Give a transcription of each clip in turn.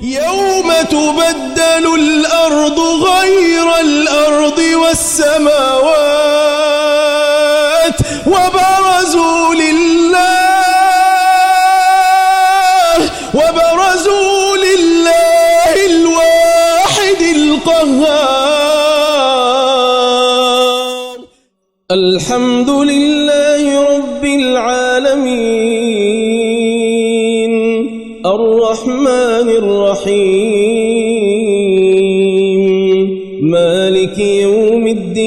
يوم تبدل الأرض غير الأرض والسماوات وبرزوا لله الواحد القهار. الحمد لله رب العالمين الرحمن الرحيم مالك يوم الدين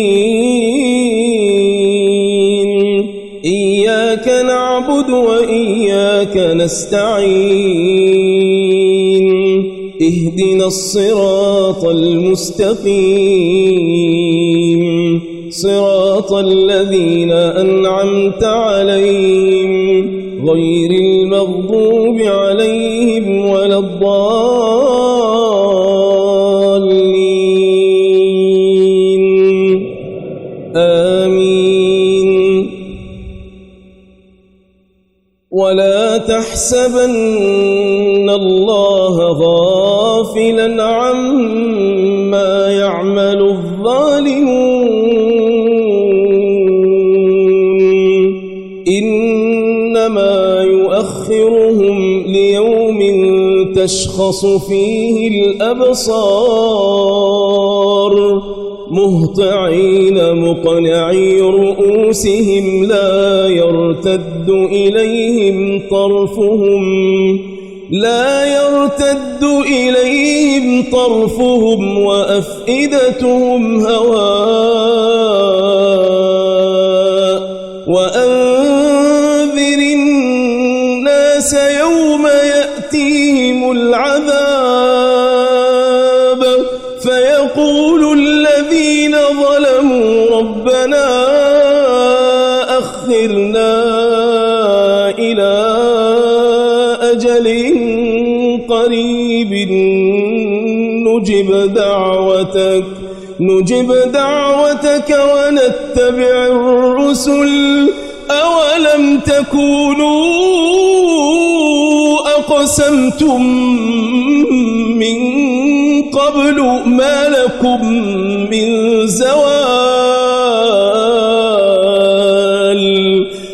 إياك نعبد وإياك نستعين اهدنا الصراط المستقيم صراط الذين أنعمت عليهم غير المغضوب عليهم ولا الضالين آمين. ولا تحسبن الله غافلا عما يعمل الظالمون إنما يؤخرهم ليوم تشخص فيه الأبصار مهطعين مقنعي رؤوسهم لا يرتد إليهم طرفهم وأفئدتهم هواء. وأنذر الناس يوم يأتيهم العذاب فيقول الذين ظلموا ربنا أخرنا إلى أجل قريب نجب دعوتك ونتبع الرسل أولم تكونوا أقسمتم من قبل ما لكم من زوال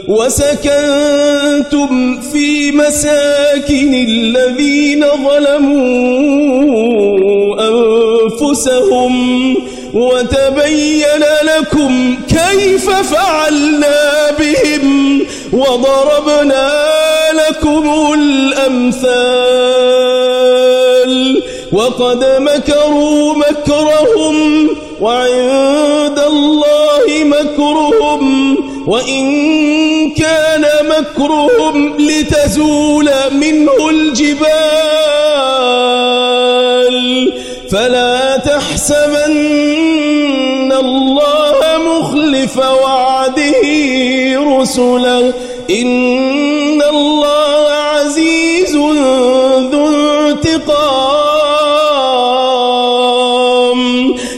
وسكنتم في مساكن الذين ظلموا أنفسهم وتبين لكم كيف فعلنا بهم وضربنا لكم الأمثال وقد مكروا مكرهم وعند الله مكرهم وإن كان مكرهم لتزول منه الجبال فلا تحسبن الله مخلف وعده رسله إن الله عزيز ذو انتقام.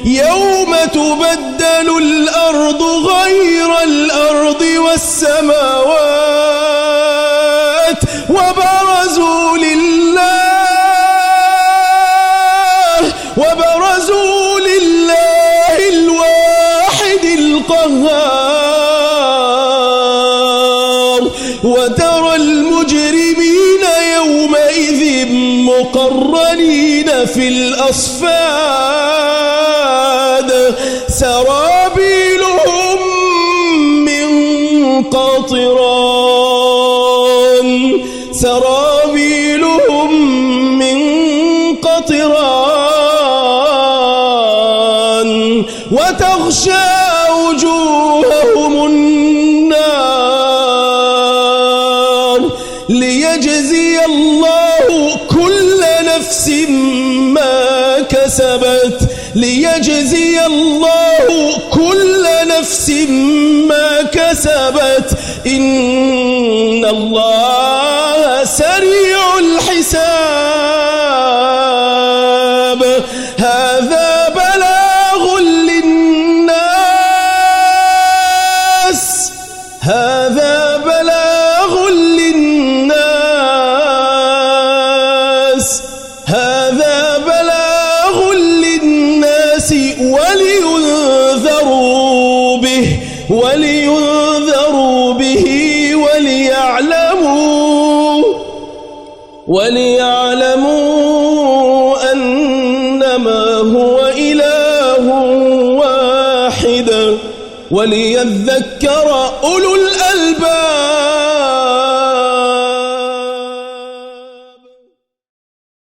يوم تبدل الأرض غير الأرض والسماوات وبرزوا لله الواحد القهار. وترى المجرمين يومئذ مقرنين في الأصفاد سرابيلهم من قطران وتغشى وجوههم النار ليجزي الله كل نفس ما كسبت إن الله سريع الحساب. هذا بلاغ للناس ولينذروا به وليعلموا أنما هو إله واحد وليذكر أولو الألباب.